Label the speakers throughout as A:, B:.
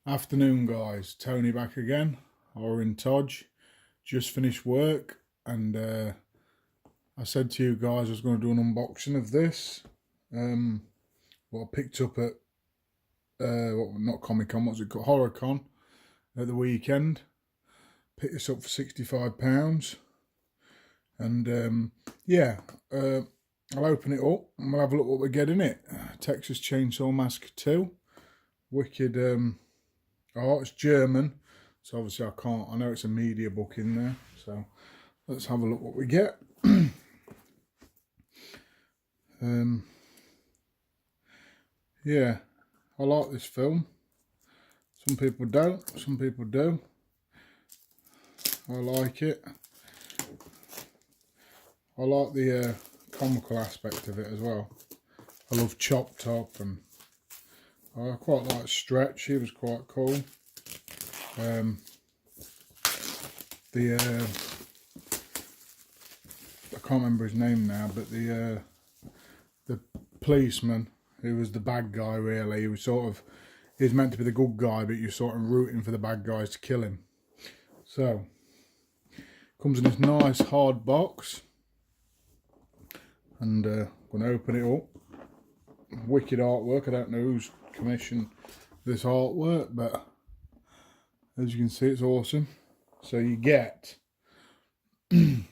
A: Afternoon guys, Tony back again, or in Todge. Just finished work and I said to you guys I was going to do an unboxing of this. What I picked up at, not Comic Con, what's it called? Horror Con at the weekend. Picked this up for £65 and yeah, I'll open it up and we'll have a look what we get in it. Texas Chainsaw Massacre 2. Wicked it's German, so obviously I know it's a media book in there, so let's have a look what we get. Yeah, I like this film. Some people don't, some people do. I like it. I like the comical aspect of it as well. I love Chop Top, and I quite like Stretch. He was quite cool. I can't remember his name now, but the policeman who was the bad guy, really, he was meant to be the good guy, but you're sort of rooting for the bad guys to kill him. So comes in this nice hard box, and I'm going to open it up. Wicked artwork. I don't know who's commissioned this artwork, but as you can see, it's awesome. So you get in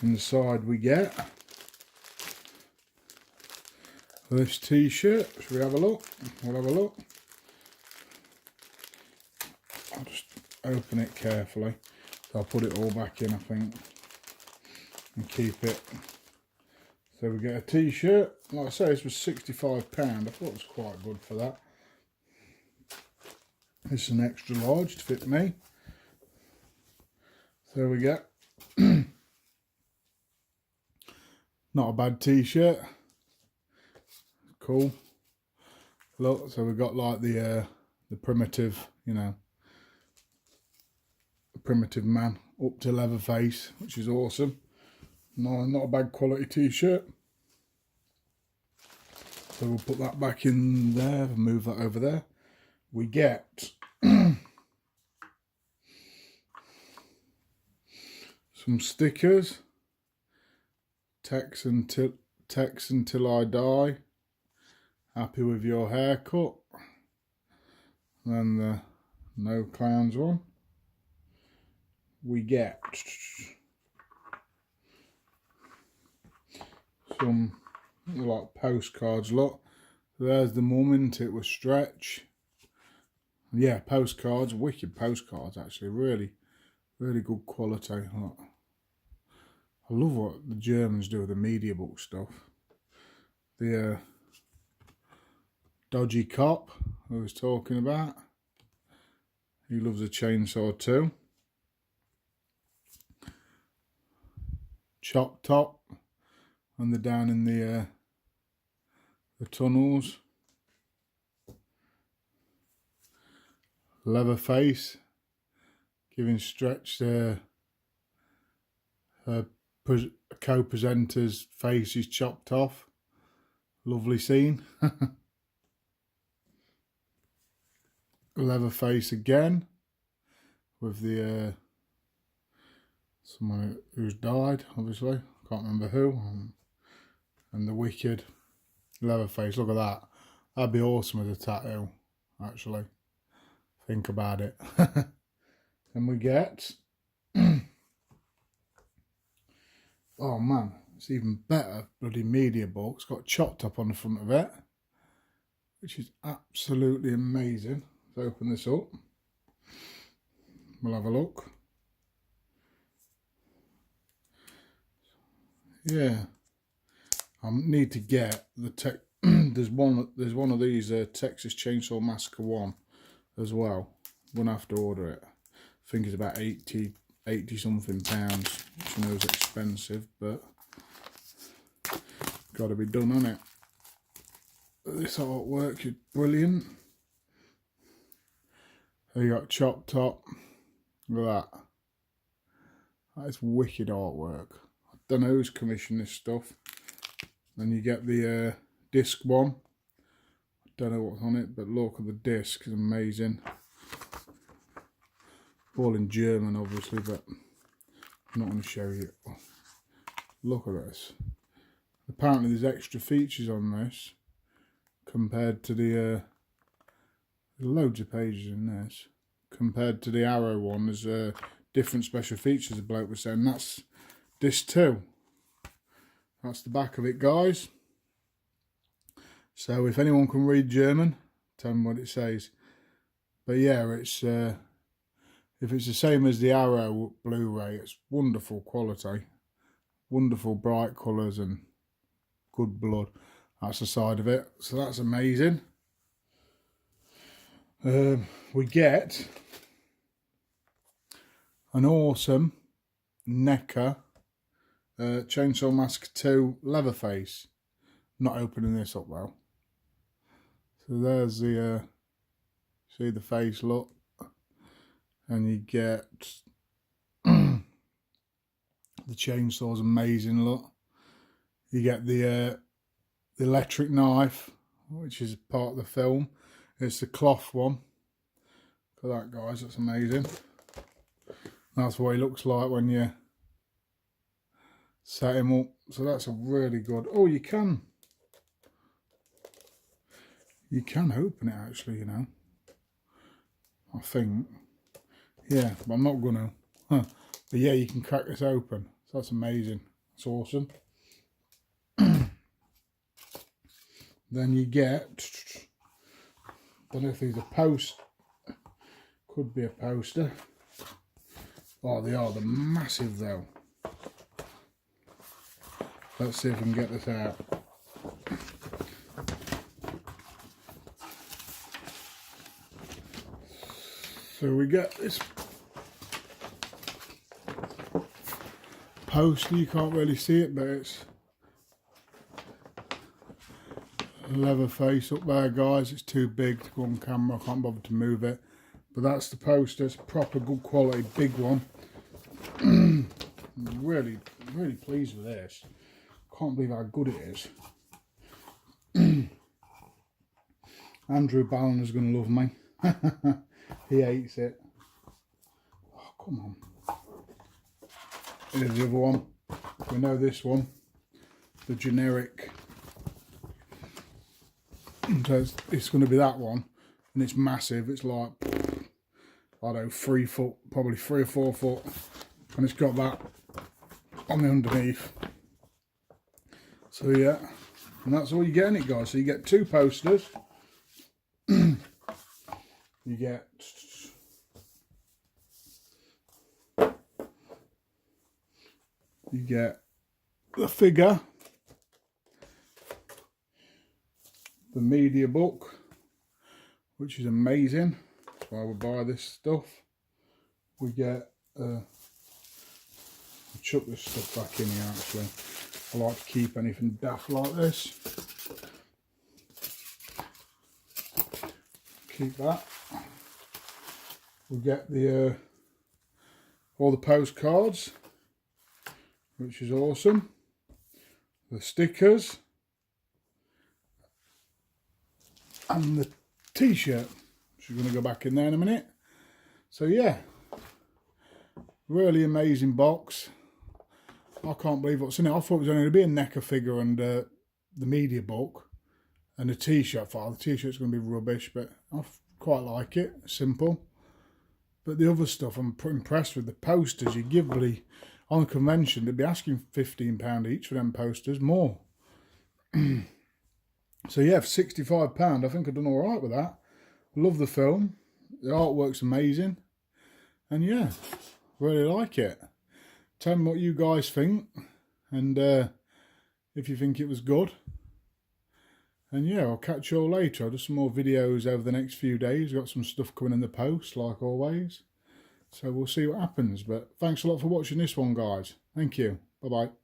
A: the side we get this t-shirt. Should we have a look? We'll have a look. I'll just open it carefully. So I'll put it all back in, I think, and keep it. So we get a t-shirt. Like I say, this was £65. I thought it was quite good for that. This is an extra large to fit me. So we get not a bad t-shirt. Cool. Look, so we've got like the primitive, you know, primitive man up to Leatherface, which is awesome. No, not a bad quality t-shirt. So we'll put that back in there and move that over there. We get some stickers. Tex until I die. Happy with your haircut. And then the no clowns one. We get some like postcards. Look, there's the mum, isn't it, with Stretch. Yeah, postcards, wicked postcards actually, really good quality. Look. I love what the Germans do with the media book stuff. The dodgy cop I was talking about, he loves a chainsaw too. Chop Top, and they're down in the tunnels. Leatherface giving Stretch her co-presenter's face is chopped off. Lovely scene. Leatherface again with the someone who's died, obviously. Can't remember who. And the wicked Leatherface. Look at that. That'd be awesome as a tattoo, actually. Think about it. And we get oh man, it's even better. Bloody media book. It's got Chopped Up on the front of it, which is absolutely amazing. Let's open this up. We'll have a look. Yeah, I need to get the there's one of these Texas Chainsaw Massacre 1 as well. I'm gonna have to order it. I think it's about 80 something pounds, which I know is expensive, but got to be done on it. This artwork is brilliant. So you got Chop Top. Look at that. That is wicked artwork. I don't know who's commissioned this stuff. Then you get the disc one. I Don't know what's on it, but look at the disc, it's amazing. All in German obviously, but I'm not going to show you. Look at this. Apparently there's extra features on this compared to the loads of pages in this compared to the Arrow one. There's different special features, the bloke was saying. That's disc 2. That's the back of it, guys. So if anyone can read German, tell me what it says. But yeah, it's if it's the same as the Arrow Blu-ray, it's wonderful quality, wonderful bright colours and good blood. That's the side of it, so that's amazing. We get an awesome NECA Chainsaw Massacre 2 Leatherface. Not opening this up though. So there's the see the face look, and you get the chainsaw's amazing look. You get the electric knife, which is part of the film. It's the cloth one. For that, guys, that's amazing. That's what he looks like when you set him up. So that's a really good. Oh, you can open it actually, you know. I think. Yeah, but I'm not gonna. But yeah, you can crack this open. So that's amazing. It's awesome. Then you get, don't know if these are post, could be a poster. Oh, they are. They're massive though. Let's see if we can get this out. So we get this poster. You can't really see it, but it's Leatherface up there, guys. It's too big to go on camera. I can't bother to move it. But that's the poster. It's proper good quality, big one. Really pleased with this. Can't believe how good it is. Andrew Balliner's going to love me. He hates it. Oh, come on. Here's the other one. We know this one. The generic. So it's going to be that one. And it's massive. It's like, I don't know, 3 foot, probably 3 or 4 foot. And it's got that on the underneath. So yeah. And that's all you get in it, guys. So you get 2 posters. You get the figure, the media book, which is amazing. That's why we buy this stuff. We get I'll chuck this stuff back in here actually. I like to keep anything daft like this. Keep that. We get the all the postcards, which is awesome. The stickers and the t-shirt, which is going to go back in there in a minute. So yeah, really amazing box. I can't believe what's in it. I thought it was only going to be a NECA figure and the media book and a t-shirt file. The t-shirt's going to be rubbish, but I quite like it. Simple. But the other stuff, I'm pretty impressed with. The posters you give, bloody, on the convention, they'd be asking £15 each for them posters, more. So yeah, for £65, I think I've done all right with that. Love the film. The artwork's amazing. And yeah, really like it. Tell me what you guys think. And if you think it was good. And yeah, I'll catch you all later. I'll do some more videos over the next few days. Got some stuff coming in the post, like always. So we'll see what happens. But thanks a lot for watching this one, guys. Thank you. Bye-bye.